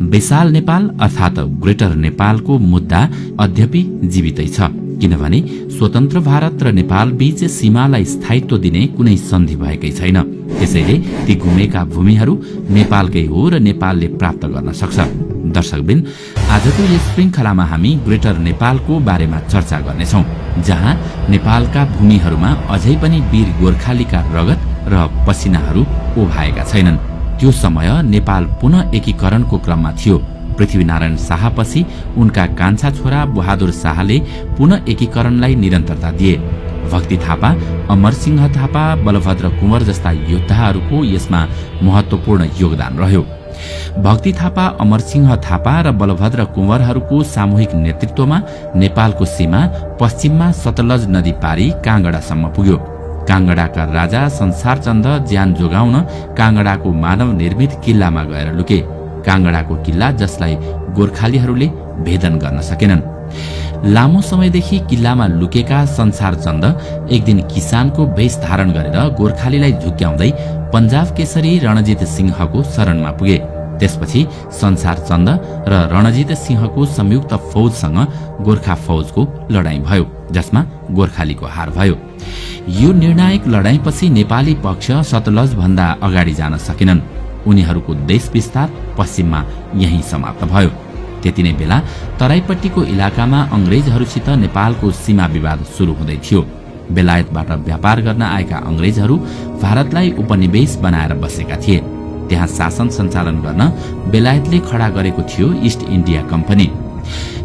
विशाल नेपाल अर्थात ग्रेटर नेपालको मुद्दा अद्यपि जीवितै छ, किनभने स्वतन्त्र भारत र नेपाल बीच सीमालाई स्थायित्व दिने कुनै सन्धि भएकै छैन। त्यसैले ती गुमेका भूमिहरू नेपालकै हो र नेपालले प्राप्त गर्न सक्छ। दर्शकबिन, आजको यस श्रृंखलामा हामी ग्रेटर नेपालको बारेमा चर्चा गर्नेछौं, जहाँ नेपालका भूमिहरूमा अझै पनि वीर गोर्खालीका रगत र पसिनाहरू उभाएका छैनन्। त्यो समय नेपाल पुनः एकीकरणको क्रममा थियो। पृथ्वीनारायण शाहपछि उनका कान्छा छोरा बहादुर शाहले पुनः एकीकरणलाई निरन्तरता दिए। भक्ति थापा, अमरसिंह थापा, बलभद्र कुँवर जस्ता योद्धाहरूको यसमा महत्वपूर्ण योगदान रह्यो। भक्ति थापा, अमरसिंह थापा र बलभद्र कुँवरहरूको सामूहिक नेतृत्वमा नेपालको सीमा पश्चिममा सतलज नदी पारी काँगडासम्म पुग्यो। काँगडाका राजा संसारचन्द ज्यान जोगाउन काँगडाको मानव निर्मित किल्लामा गएर लुके। काँगडाको किल्ला जसलाई गोर्खालीहरूले भेदन गर्न सकेनन्। लामो समयदेखि किल्लामा लुकेका संसारचन्द एक दिन किसानको वेश धारण गरेर गोर्खालीलाई झुक्क्याउँदै पञ्जाब केसरी रणजित सिंहको शरणमा पुगे। त्यसपछि संसारचन्द र रणजित सिंहको संयुक्त फौजसँग गोर्खा फौजको लडाईँ भयो, जसमा गोर्खालीको हार भयो। यो निर्णायक लडाईँपछि नेपाली पक्ष सतलज भन्दा अगाडि जान सकेनन्। उनीहरूको देश विस्तार पश्चिममा यही समाप्त भयो। त्यति नै बेला तराईपट्टिको इलाकामा अंग्रेजहरूसित नेपालको सीमा विवाद शुरू हुँदै थियो। बेलायतबाट व्यापार गर्न आएका अंग्रेजहरू भारतलाई उपनिवेश बनाएर बसेका थिए। त्यहाँ शासन सञ्चालन गर्न बेलायतले खडा गरेको थियो ईस्ट इन्डिया कम्पनी।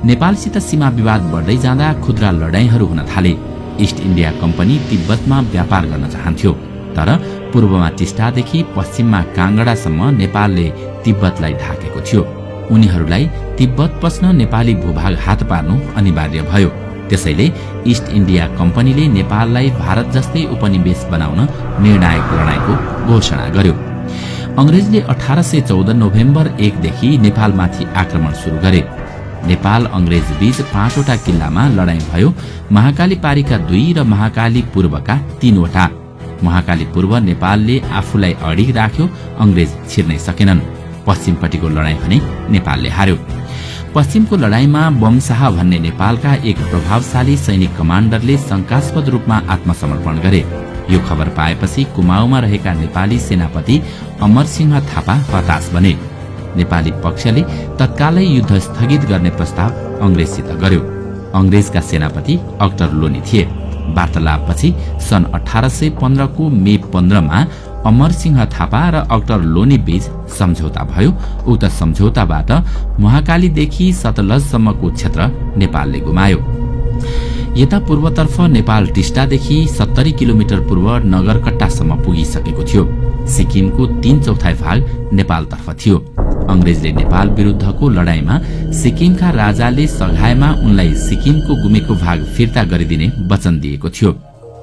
नेपालसित सीमा विवाद बढ्दै जाँदा खुद्रा लडाईँहरू हुन थाले। ईस्ट इन्डिया कम्पनी तिब्बतमा व्यापार गर्न चाहन्थ्यो, तर पूर्वमा टिस्टादेखि पश्चिममा काँगडासम्म नेपालले तिब्बतलाई ढाकेको थियो। उनीहरूलाई तिब्बत पस्न नेपाली भूभाग हात पार्नु अनिवार्य भयो। त्यसैले ईस्ट इन्डिया कम्पनीले नेपाललाई भारत जस्तै उपनिवेश बनाउन निर्णायक लडाईँको घोषणा गर्यो। अंग्रेजले 1814 नोभेम्बर 1 देखि नेपालमाथि आक्रमण शुरू गरे। नेपाल अंग्रेज बीच 5 वटा किल्लामा लडाईँ भयो। महाकाली पारीका 2 र महाकाली पूर्वका 3 वटा। महाकाली पूर्व नेपालले आफूलाई अडी राख्यो, अंग्रेज छिर्नै सकेनन्। पश्चिमपट्टिको लडाईँ भने नेपालले हार्यो। पश्चिमको लडाईँमा बमशाह भन्ने नेपालका एक प्रभावशाली सैनिक कमाण्डरले शंकास्पद रूपमा आत्मसमर्पण गरे। यो खबर पाएपछि कुमाऊमा रहेका नेपाली सेनापति अमरसिंह थापा हताश बने। नेपाली पक्षले तत्कालै युद्ध स्थगित गर्ने प्रस्ताव अंग्रेजसित गर्यो। अंग्रेजका सेनापति अक्टर लोनी थिए। वार्तालापपछि सन् 1815 को मे 15 मा अमरसिंह थापा र अक्टर लोनी बीच सम्झौता भयो। उक्त सम्झौताबाट महाकालीदेखि सतलजसम्मको क्षेत्र नेपालले गुमायो। यता पूर्वतर्फ नेपाल टिस्टादेखि 70 किलोमिटर पूर्व नगरकट्टासम्म पुगिसकेको थियो। सिक्किमको 3/4 भाग नेपालतर्फ थियो। अंग्रेजले नेपाल विरुद्धको लडाईँमा सिक्किमका राजाले सघाएमा उनलाई सिक्किमको गुमेको भाग फिर्ता गरिदिने वचन दिएको थियो।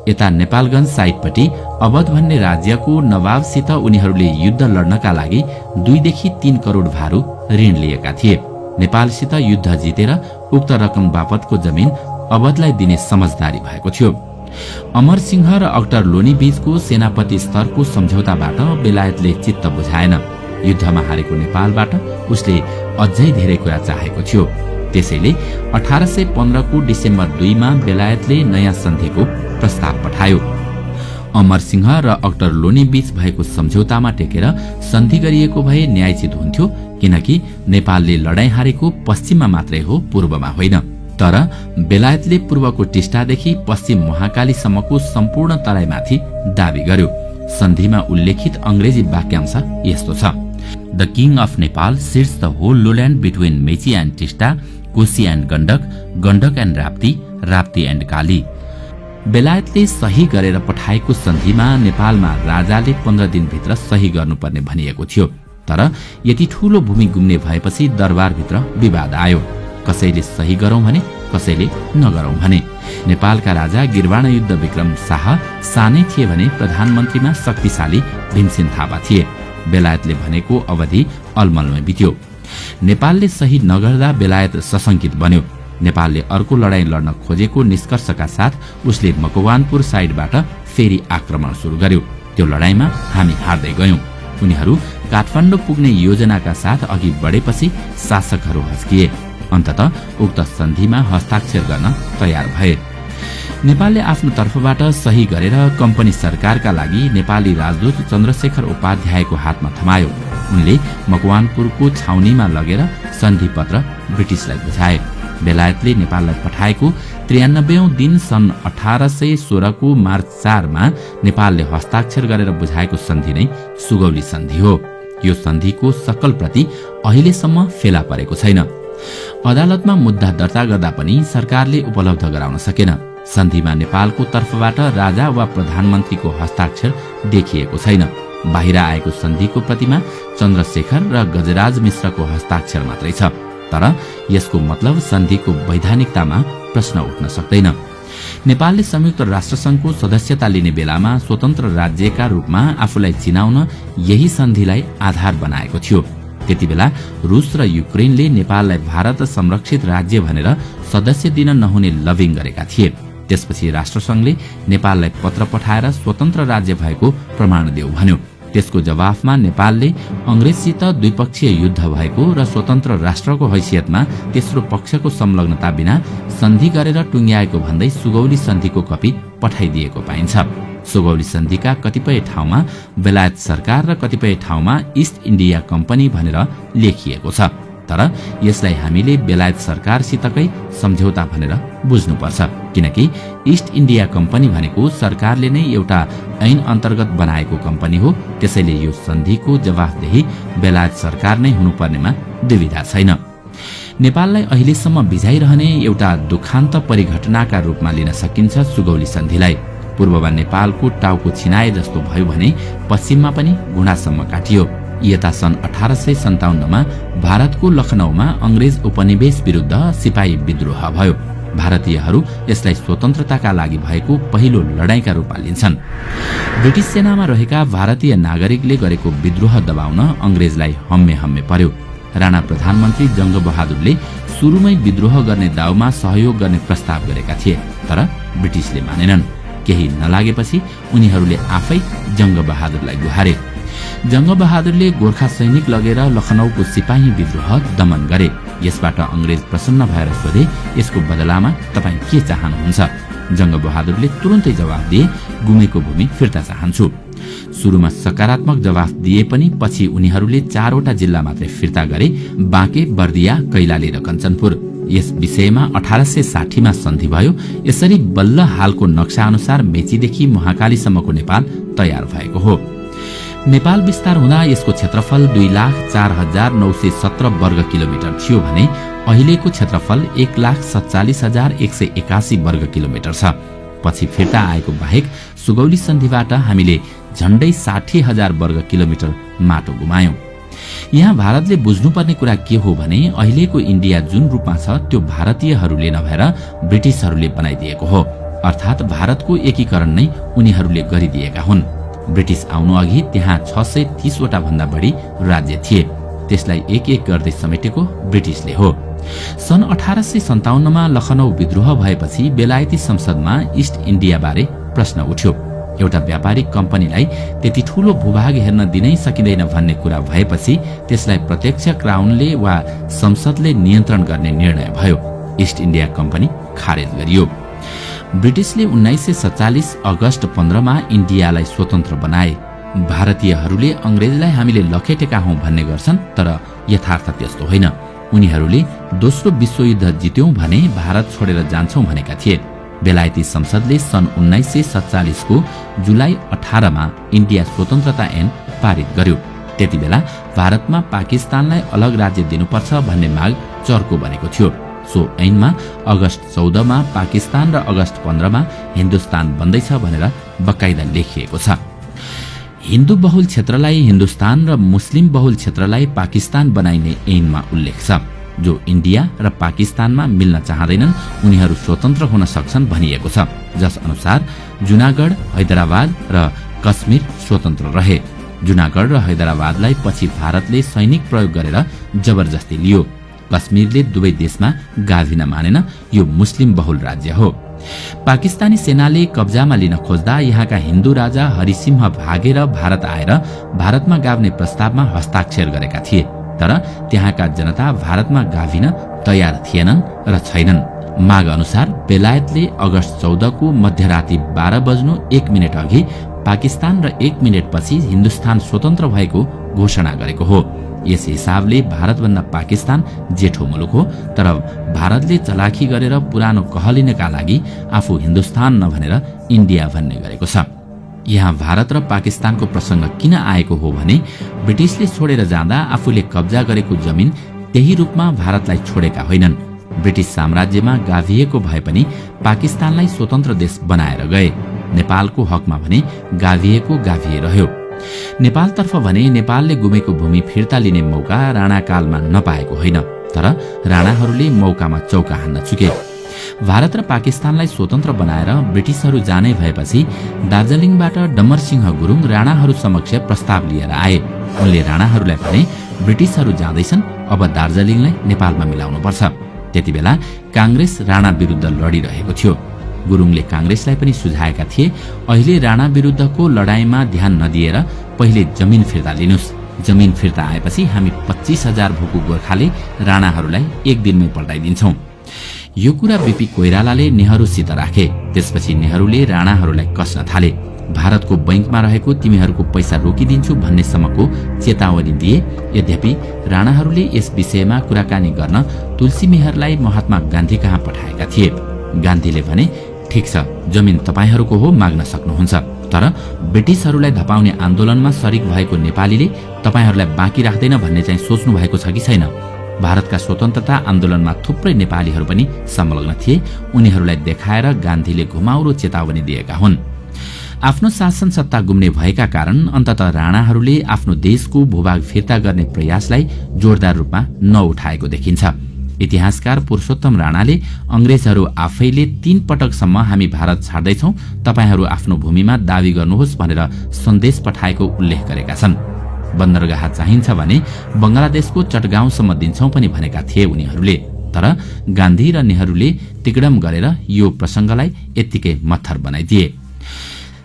यता नेपालगञ्ज साइडपट्टि अवध भन्ने राज्यको नवाबसित उनीहरूले युद्ध लड्नका लागि 2 देखि 3 करोड भारु ऋण लिएका थिए। नेपालसित युद्ध जितेर उक्त रकम बापतको जमिन अवधलाई दिने समझदारी भएको थियो। अमरसिंह र अक्टर लोनी बीचको सेनापति स्तरको सम्झौताबाट बेलायतले चित्त बुझाएन। युद्धमा हारेको नेपालबाट उसले अझै धेरै कुरा चाहेको थियो। त्यसैले 1815 को डिसेम्बर 2 मा बेलायतले नयाँ सन्धिको प्रस्ताव पठायो। अमरसिंह र अक्टर लोनी बीच भएको सम्झौतामा टेकेर सन्धि गरिएको भए न्यायोचित हुन्थ्यो, किनकि नेपालले लडाईँ हारेको पश्चिममा मात्रै हो, पूर्वमा होइन। तर बेलायतले पूर्वको टिस्टादेखि पश्चिम महाकालीसम्मको सम्पूर्ण तराईमाथि दाबी गर्यो। सन्धिमा उल्लेखित अंग्रेजी वाक्यांश यस्तो छ: the king of Nepal cedes the whole lowland between Mechi and Tista, Koshi and Gandak, Gandak and Rapti, Rapti and Kali. बेलायतले सही गरेर पठाएको सन्धिमा नेपालमा राजाले 15 दिनभित्र सही गर्नुपर्ने भनिएको थियो। तर यति ठूलो भूमि गुम्ने भएपछि दरबारभित्र विवाद आयो। कसैले सही गरौं भने, कसैले नगरौं भने। नेपालका राजा गिर्वाण युद्ध विक्रम शाह सानै थिए भने प्रधानमन्त्रीमा शक्तिशाली भीमसेन थापा थिए। बेलायतले भनेको अवधि अलमलमै बित्यो। नेपालले सही नगर्दा बेलायत सशंकित बन्यो। नेपालले अर्को लडाईँ लड्न खोजेको निष्कर्षका साथ उसले मकवानपुर साइडबाट फेरि आक्रमण सुरु गर्यो। त्यो लडाईँमा हामी हार्दै गयौं। उनीहरू काठमाडौँ पुग्ने योजनाका साथ अघि बढेपछि शासकहरू हस्किए। अन्ततः उक्त सन्धिमा हस्ताक्षर गर्न तयार भए। नेपालले आफ्नो तर्फबाट सही गरेर कम्पनी सरकारका लागि नेपाली राजदूत चन्द्रशेखर उपाध्यायको हातमा थमायो। उनले मकवानपुरको छाउनीमा लगेर सन्धि पत्र ब्रिटिसलाई बुझाए। बेलायतले नेपाललाई पठाएको 93औं दिन सन् 1816 को मार्च 4 मा नेपालले हस्ताक्षर गरेर बुझाएको सन्धि नै सुगौली सन्धि हो। यो सन्धिको सकल प्रति अहिलेसम्म फेला परेको छैन। अदालतमा मुद्दा दर्ता गर्दा पनि सरकारले उपलब्ध गराउन सकेन। सन्धिमा नेपालको तर्फबाट राजा वा प्रधानमन्त्रीको हस्ताक्षर देखिएको छैन। बाहिर आएको सन्धिको प्रतिमा चन्द्रशेखर र गजराज मिश्रको हस्ताक्षर मात्रै छ। तर यसको मतलब सन्धिको वैधानिकतामा प्रश्न उठ्न सक्दैन। नेपालले संयुक्त राष्ट्रसंघको सदस्यता लिने बेलामा स्वतन्त्र राज्यका रूपमा आफूलाई चिनाउन यही सन्धिलाई आधार बनाएको थियो। त्यतिबेला रूस र युक्रेनले नेपाललाई भारत संरक्षित राज्य भनेर सदस्य दिन नहुने लबिङ गरेका थिए। त्यसपछि राष्ट्रसंघले नेपाललाई पत्र पठाएर स्वतन्त्र राज्य भएको प्रमाण देऊ भन्यो। त्यसको जवाफमा नेपालले अंग्रेजसित द्विपक्षीय युद्ध भएको र स्वतन्त्र राष्ट्रको हैसियतमा तेस्रो पक्षको संलग्नता बिना सन्धि गरेर टुंग्याएको भन्दै सुगौली सन्धिको कपी पठाइदिएको पाइन्छ। सुगौली सन्धिका कतिपय ठाउँमा बेलायत सरकार र कतिपय ठाउँमा इस्ट इन्डिया कम्पनी भनेर लेखिएको छ। तर यसलाई हामीले बेलायत सरकारसितकै सम्झौता भनेर बुझ्नुपर्छ, किनकि इस्ट इन्डिया कम्पनी भनेको सरकारले नै एउटा ऐन अन्तर्गत बनाएको कम्पनी हो। त्यसैले यो सन्धिको जवाफदेही बेलायत सरकार नै हुनुपर्नेमा दुविधा छैन। नेपाललाई अहिलेसम्म भिजाइरहने एउटा दुखान्त परिघटनाका रूपमा लिन सकिन्छ सुगौली सन्धिलाई। पूर्वमा नेपालको टाउको छिनाए जस्तो भयो भने पश्चिममा पनि घुँडासम्म काटियो। यता सन् 1857 मा भारतको लखनऊमा अंग्रेज उपनिवेश विरुद्ध सिपाही विद्रोह भयो। भारतीयहरू यसलाई स्वतन्त्रताका लागि भएको पहिलो लडाईँका रूपमा लिन्छन्। ब्रिटिस सेनामा रहेका भारतीय नागरिकले गरेको विद्रोह दबाउन अंग्रेजलाई हम्मे हम्मे पर्यो। राणा प्रधानमन्त्री जंगबहादुरले सुरुमै विद्रोह गर्ने दाउमा सहयोग गर्ने प्रस्ताव गरेका थिए, तर ब्रिटिसले मानेनन्। केही नलागेपछि उनीहरूले आफै जंगबहादुरलाई गुहारे। जंगबहादुरले गोर्खा सैनिक लगेर लखनऊको सिपाही विद्रोह दमन गरे। यसबाट अंग्रेज प्रसन्न भएर सोधे, यसको बदलामा तपाई के चाहनुहुन्छ? जंगबहादुरले तुरुन्तै जवाफ दिए, गुमेको भूमि फिर्ता चाहन्छु। सुरुमा सकारात्मक जवाफ दिए पनि पछि उनीहरूले 4 वटा जिल्ला मात्रै फिर्ता गरे, बाँके, बर्दिया, कैलाली र कञ्चनपुर। यस विषयमा 1860 मा सन्धि भयो। यसरी बल्ल हालको नक्सा अनुसार मेचीदेखि महाकालीसम्मको नेपाल तयार भएको हो। नेपाल विस्तार हुँदा यसको क्षेत्रफल 2,04,917 वर्ग किलोमिटर थियो भने अहिलेको क्षेत्रफल 1,47,181 वर्ग किलोमिटर छ। पछि फिर्ता आएको बाहेक सुगौली सन्धिबाट हामीले झण्डै 60,000 वर्ग किलोमिटर माटो गुमायौं। यहाँ भारतले बुझ्नुपर्ने कुरा के हो भने अहिलेको इन्डिया जुन रूपमा छ त्यो भारतीयहरूले नभएर ब्रिटिसहरूले बनाइदिएको हो। अर्थात् भारतको एकीकरण नै उनीहरूले गरिदिएका हुन्। ब्रिटिस आउनु अघि त्यहाँ 630 वटा भन्दा बढी राज्य थिए। त्यसलाई एक एक गर्दै समेटेको ब्रिटिसले हो। सन् 1857 मा लखनऊ विद्रोह भएपछि बेलायती संसदमा इस्ट इन्डिया बारे प्रश्न उठ्यो। एउटा व्यापारिक कम्पनीलाई त्यति ठूलो भूभाग हेर्न दिनै सकिँदैन भन्ने कुरा भएपछि त्यसलाई प्रत्यक्ष क्राउनले वा संसदले नियन्त्रण गर्ने निर्णय भयो। इस्ट इन्डिया कम्पनी खारेज गरियो। ब्रिटिसले 1947 अगस्त 15 मा इन्डियालाई स्वतन्त्र बनाए। भारतीयहरूले अंग्रेजलाई हामीले लखेटेका हौं भन्ने गर्छन्, तर यथार्थ त्यस्तो होइन। उनीहरूले दोस्रो विश्वयुद्ध जित्यौं भने भारत छोडेर जान्छौं भनेका थिए। बेलायती संसदले सन् 1947 को जुलाई 18 मा इन्डिया स्वतन्त्रता ऐन पारित गर्यो। त्यतिबेला भारतमा पाकिस्तानलाई अलग राज्य दिनुपर्छ भन्ने माग चर्को बनेको थियो। सो ऐनमा अगस्त 14 मा पाकिस्तान र अगस्त 15 मा हिन्दुस्तान बन्दैछ भनेर बकाइदा लेखिएको छ। हिन्दू बहुल क्षेत्रलाई हिन्दुस्तान र मुस्लिम बहुल क्षेत्रलाई पाकिस्तान बनाइने ऐनमा उल्लेख छ। जो इन्डिया र पाकिस्तानमा मिल्न चाहँदैनन् उनीहरू स्वतन्त्र हुन सक्छन् भनिएको छ, जस अनुसार जुनागढ, हैदराबाद र कश्मीर स्वतन्त्र रहे। जुनागढ र हैदराबादलाई पछि भारतले सैनिक प्रयोग गरेर जबरजस्ती लियो। कश्मीरले दुवै देशमा गाभिन मानेन, यो मुस्लिम बहुल राज्य हो। पाकिस्तानी सेनाले कब्जामा लिन खोज्दा यहाँका हिन्दू राजा हरिसिंह भागेर भारत आएर भारतमा गाभ्ने प्रस्तावमा हस्ताक्षर गरेका थिए। तर त्यहाँका जनता भारतमा गाभिन तयार थिएनन् र छैनन्। माग अनुसार बेलायतले अगस्त 14 को मध्यराति 12 बज्नु 1 मिनेट अघि पाकिस्तान र 1 मिनेट पछि हिन्दुस्तान स्वतन्त्र भएको घोषणा गरेको हो। यस हिसाबले भारतभन्दा पाकिस्तान जेठो मुलुक हो, तर भारतले चलाखी गरेर पुरानो कहलिनका लागि आफू हिन्दुस्तान नभनेर इन्डिया भन्ने गरेको छ। यहाँ भारत र पाकिस्तानको प्रसंग किन आएको हो भने ब्रिटिशले छोडेर जाँदा आफूले कब्जा गरेको जमिन त्यही रूपमा भारतलाई छोडेका होइनन्। ब्रिटिश साम्राज्यमा गाभिएको भए पनि पाकिस्तानलाई स्वतन्त्र देश बनाएर गए। नेपालको हकमा भने गाभिएको गाभिए रह्यो। नेपालतर्फ भने नेपालले गुमेको भूमि फिर्ता लिने मौका राणाकालमा नपाएको होइन, तर राणाहरूले मौकामा चौका हान्न चुके। भारत र पाकिस्तानलाई स्वतन्त्र बनाएर ब्रिटिशहरू जाने भएपछि दार्जिलिङबाट डम्बरसिंह गुरुङ राणाहरू समक्ष प्रस्ताव लिएर आए। उनले राणाहरूलाई भने ब्रिटिशहरू जाँदैछन्, अब दार्जिलिङलाई नेपालमा मिलाउनुपर्छ। त्यति बेला कांग्रेस राणा विरुद्ध लडिरहेको थियो। गुरुङले कांग्रेसलाई पनि सुझाएका थिए, अहिले राणा विरुद्धको लडाईँमा ध्यान नदिएर पहिले जमिन फिर्ता लिनुस्। जमिन फिर्ता आएपछि हामी 25,000 भूकु गोर्खाले राणाहरूलाई एक दिनमै पल्टाइदिन्छौं। यो कुरा बीपी कोइरालाले नेहरूसित राखे। त्यसपछि नेहरूले राणाहरूलाई कस्न थाले। भारतको बैंकमा रहेको तिमीहरूको पैसा रोकिदिन्छु भन्ने सम्मको चेतावनी दिए। यद्यपि राणाहरूले यस विषयमा कुराकानी गर्न तुलसी मेहरलाई महात्मा गान्धी कहाँ पठाएका थिए। गान्धीले भने, ठिक छ, जमिन तपाईहरूको हो, माग्न सक्नुहुन्छ, तर ब्रिटिशहरूलाई धपाउने आन्दोलनमा सरिक भएको नेपालीले तपाईहरूलाई बाँकी राख्दैन भन्ने चाहिँ सोच्नु भएको छ कि छैन? भारतका स्वतन्त्रता आन्दोलनमा थुप्रै नेपालीहरू पनि संलग्न थिए। उनीहरूलाई देखाएर गान्धीले घुमाउरो चेतावनी दिएका हुन्। आफ्नो शासन सत्ता गुम्ने भएका कारण अन्ततः राणाहरूले आफ्नो देशको भूभाग फिर्ता गर्ने प्रयासलाई जोरदार रूपमा नउठाएको देखिन्छ। इतिहासकार पुरुषोत्तम राणाले अंग्रेजहरू आफैले 3 पटकसम्म हामी भारत छाड्दैछौं, तपाईहरू आफ्नो भूमिमा दावी गर्नुहोस् भनेर सन्देश पठाएको उल्लेख गरेका छन्। बन्दरगाह चाहिन्छ भने बंगलादेशको चटगाउँसम्म दिन्छौं पनि भनेका थिए उनीहरूले। तर गान्धी र नेहरूले तिकडम गरेर यो प्रसंगलाई यत्तिकै मत्थर बनाइदिए।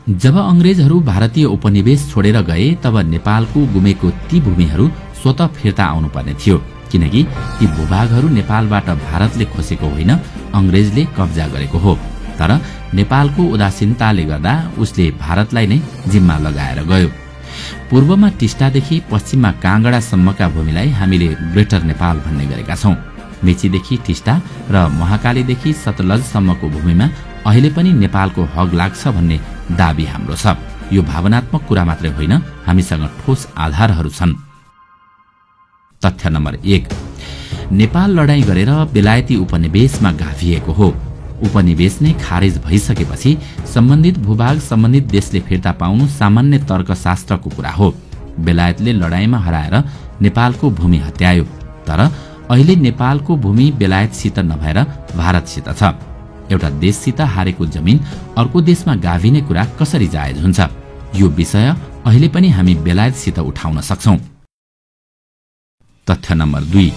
जब अंग्रेजहरू भारतीय उपनिवेश छोडेर गए तब नेपालको गुमेको ती भूमिहरू स्वतः फिर्ता आउनुपर्ने थियो, किनकि ती भूभागहरू नेपालबाट भारतले खोसेको होइन, अंग्रेजले कब्जा गरेको हो। तर नेपालको उदासीनताले गर्दा उसले भारतलाई नै जिम्मा लगाएर गयो। पूर्वमा टिस्टादेखि पश्चिममा काँगडासम्मका भूमिलाई हामीले ग्रेटर नेपाल भन्ने गरेका छौं। मेचीदेखि टिस्टा र महाकालीदेखि सतलजसम्मको भूमिमा अहिले पनि नेपालको हक लाग्छ भन्ने दाबी हाम्रो छ। यो भावनात्मक कुरा मात्रै होइन, हामीसँग ठोस आधारहरू छन्। तथ्य नम्बर 1, नेपाल लडाईँ गरेर बेलायती उपनिवेशमा गाभिएको हो। उपनिवेश नै खारेज भइसकेपछि सम्बन्धित भूभाग सम्बन्धित देशले फिर्ता पाउनु सामान्य तर्कशास्त्रको कुरा हो। बेलायतले लडाईँमा हराएर नेपालको भूमि हत्यायो, तर अहिले नेपालको भूमि बेलायतसित नभएर भारतसित छ। एउटा देशसित हारेको जमिन अर्को देशमा गाभिने कुरा कसरी जायज हुन्छ? यो विषय अहिले पनि हामी बेलायतसित उठाउन सक्छौं। तथ्य नम्बर 2,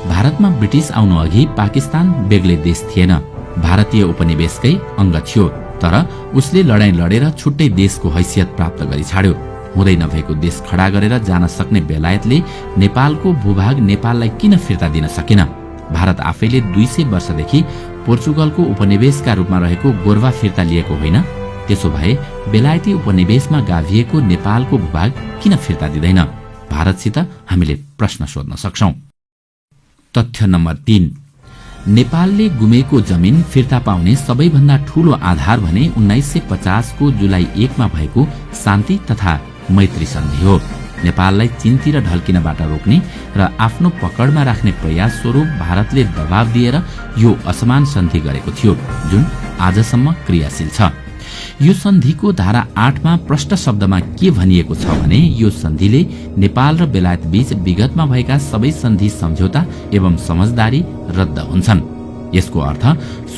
भारतमा ब्रिटिश आउनु अघि पाकिस्तान बेग्लै देश थिएन, भारतीय उपनिवेशकै अंग थियो। तर उसले लडाईँ लडेर छुट्टै देशको हैसियत प्राप्त गरी छाड्यो। हुँदै नभएको देश खडा गरेर जान सक्ने बेलायतले नेपालको भूभाग नेपाललाई किन फिर्ता दिन सकेन? भारत आफैले 200 वर्षदेखि पोर्चुगलको उपनिवेशका रूपमा रहेको गोर्वा फिर्ता लिएको होइन? त्यसो भए बेलायती उपनिवेशमा गाभिएको नेपालको भूभाग किन फिर्ता दिँदैन? भारतसित हामीले प्रश्न सोध्न सक्छौं। तथ्य नम्बर 3, नेपालले गुमेको जमिन फिर्ता पाउने सबैभन्दा ठूलो आधार भने 1950 को जुलाई 1 मा भएको शान्ति तथा मैत्री सन्धि हो। नेपाललाई चीनतिर ढल्किनबाट रोक्ने र आफ्नो पकडमा राख्ने प्रयास स्वरूप भारतले दबाव दिएर यो असमान सन्धि गरेको थियो, जुन आजसम्म क्रियाशील छ। यो सन्धिको धारा 8 मा प्रष्ट शब्दमा के भनिएको छ भने यो सन्धिले नेपाल र बेलायत बीच विगतमा भएका सबै सन्धि सम्झौता एवं समझदारी रद्द हुन्छन्। यसको अर्थ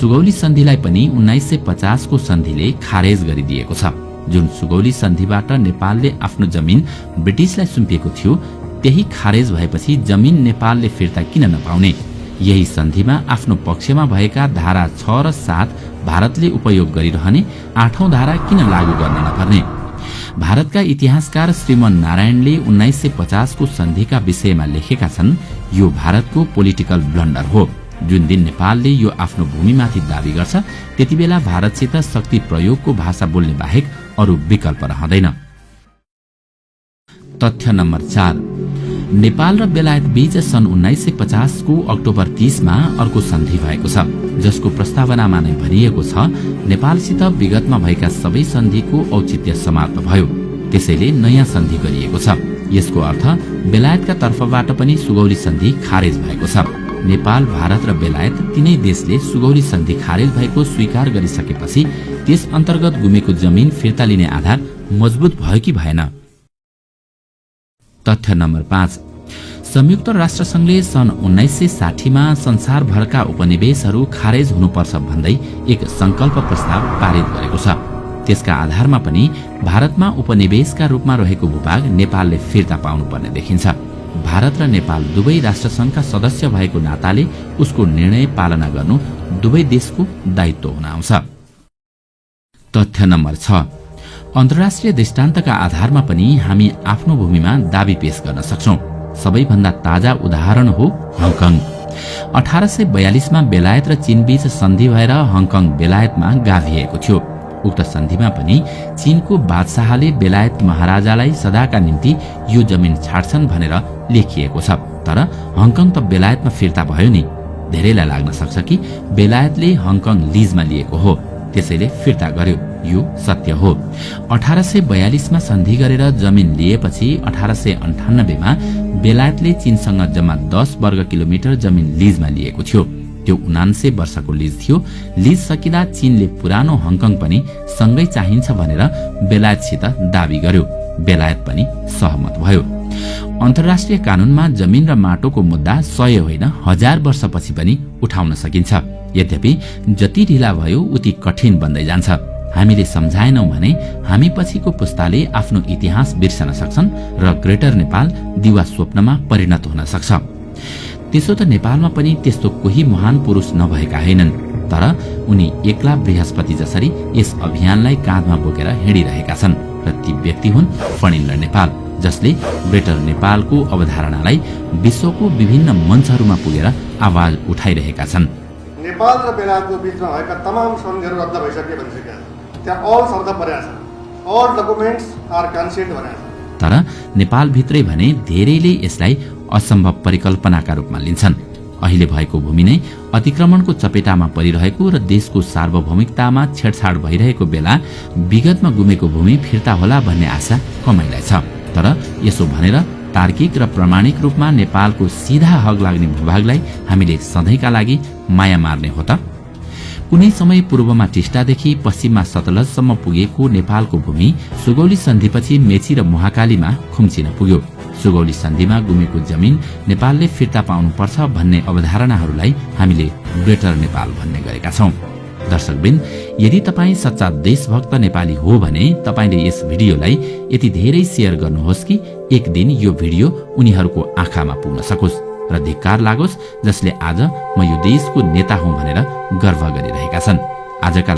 सुगौली सन्धिलाई पनि 1950 को सन्धिले खारेज गरिदिएको छ। जुन सुगौली सन्धिबाट नेपालले आफ्नो जमिन ब्रिटिशलाई सुम्पिएको थियो, त्यही खारेज भएपछि जमिन नेपालले फिर्ता किन नपाउने? यही सन्धिमा आफ्नो पक्षमा भएका धारा 6 र 7 भारतले उपयोग गरिरहने 8औं धारा किन लागू गर्न नपर्ने? भारतका इतिहासकार श्रीमन नारायणले 1950 को सन्धिका विषयमा लेखेका छन्, यो भारतको पोलिटिकल ब्लन्डर हो। जुन दिन नेपालले यो आफ्नो भूमिमाथि दावी गर्छ, त्यतिबेला भारतसित शक्ति प्रयोगको भाषा बोल्ने बाहेक अरू विकल्प रहँदैन। तथ्य नम्बर 4, नेपाल र बेलायत बीच सन् 1950 को अक्टोबर 30 मा अर्को सन्धि भएको छ, जसको प्रस्तावनामा नै भनिएको छ, नेपालसित विगतमा भएका सबै सन्धिको औचित्य समाप्त भयो, त्यसैले नयाँ सन्धि गरिएको छ। यसको अर्थ बेलायतका तर्फबाट पनि सुगौली सन्धि खारेज भएको छ। नेपाल, भारत र बेलायत तीनै देशले सुगौली सन्धि खारेज भएको स्वीकार गरिसकेपछि त्यस अन्तर्गत गुमेको जमिन फिर्ता लिने आधार मजबुत भयो कि भएन? तथ्य नम्बर 5, संयुक्त राष्ट्रसंघले सन् 1960 मा संसारभरका उपनिवेशहरू खारेज हुनुपर्छ भन्दै एक संकल्प प्रस्ताव पारित गरेको छ। त्यसका आधारमा पनि भारतमा उपनिवेशका रूपमा रहेको भूभाग नेपालले फिर्ता पाउनुपर्ने देखिन्छ। भारत र नेपाल दुवै राष्ट्रसंघका सदस्य भएको नाताले उसको निर्णय पालना गर्नु दुवै देशको दायित्व हुन आउँछ। तथ्य नम्बर 6, अन्तर्राष्ट्रिय दृष्टान्तका आधारमा पनि हामी आफ्नो भूमिमा दावी पेश गर्न सक्छौं। सबैभन्दा ताजा उदाहरण हो हङकङ। 1842 मा बेलायत र चीनबीच सन्धि भएर हङकङ बेलायतमा गाभिएको थियो। उक्त सन्धिमा पनि चीनको बादशाहले बेलायत महाराजालाई सदाका निम्ति यो जमिन छाड्छन् भनेर लेखिएको छ। तर हङकङ त बेलायतमा फिर्ता भयो नि। धेरैलाई लाग्न सक्छ कि बेलायतले हङकङ लिजमा लिएको हो, त्यसैले फिर्ता गर्यो। यो सत्य हो। 1842 मा सन्धि गरेर जमिन लिएपछि 1898 मा बेलायतले चीनसँग जम्मा 10 वर्ग किलोमिटर जमिन लिजमा लिएको थियो। त्यो 79 वर्षको लिज थियो। लिज सकिँदा चीनले पुरानो हङकङ पनि सँगै चाहिन्छ भनेर बेलायतसित दावी गर्यो। बेलायत पनि सहमत भयो। अन्तर्राष्ट्रिय कानूनमा जमिन र माटोको मुद्दा 100 होइन 1000 वर्षपछि पनि उठाउन सकिन्छ। यद्यपि जति ढिला भयो उति कठिन बन्दै जान्छ। हामीले सम्झाएनौं भने हामी पछिको पुस्ताले आफ्नो इतिहास बिर्सन सक्छन् र ग्रेटर नेपाल दिवा स्वप्नमा परिणत हुन सक्छ। त्यसो त नेपालमा पनि त्यस्तो कोही महान पुरुष नभएका होइनन्, तर उनी एक्ला बृहस्पति जसरी यस अभियानलाई काँधमा बोकेर हिँडिरहेका छन् र ती व्यक्ति हुन् फणिन्द्र नेपाल, जसले ग्रेटर नेपालको अवधारणालाई विश्वको विभिन्न मञ्चहरूमा पुगेर आवाज उठाइरहेका छन्। नेपाल र बेलायतको बीचमा भएका तमाम सन्धिहरू रद्द भइसके भनिसकेका छन्। त्यहाँ अल शब्द परेको छ, अल डकुमेन्ट्स आर कन्सेन्ट भनेको छ। तर नेपालभित्रै भने धेरैले यसलाई असम्भव परिकल्पनाका रूपमा लिन्छन्। अहिले भएको भूमि नै अतिक्रमणको चपेटामा परिरहेको र देशको सार्वभौमिकतामा छेडछाड भइरहेको बेला विगतमा गुमेको भूमि फिर्ता होला भन्ने आशा कमैलाई छ। तर यसो भनेर तार्किक र प्रमाणिक रूपमा नेपालको सीधा हक लाग्ने भूभागलाई हामीले सधैँका लागि माया मार्ने हो त? कुनै समय पूर्वमा टिस्टादेखि पश्चिममा सतलजसम्म पुगेको नेपालको भूमि सुगौली सन्धिपछि मेची र महाकालीमा खुम्चिन पुग्यो। सुगौली सन्धिमा गुमेको जमिन नेपालले फिर्ता पाउनुपर्छ भन्ने अवधारणाहरूलाई हामीले ग्रेटर नेपाल भन्ने गरेका छौं। दर्शकबिन, यदि तपाईँ सच्चा देशभक्त नेपाली हो भने तपाईले यस भिडियोलाई यति धेरै शेयर गर्नुहोस् कि एक दिन यो भिडियो उनीहरूको आँखामा पुग्न सकोस् र धिक्कार लागोस् जसले आज म यो देशको नेता हुँ भनेर गर्व गरिरहेका छन्। आजका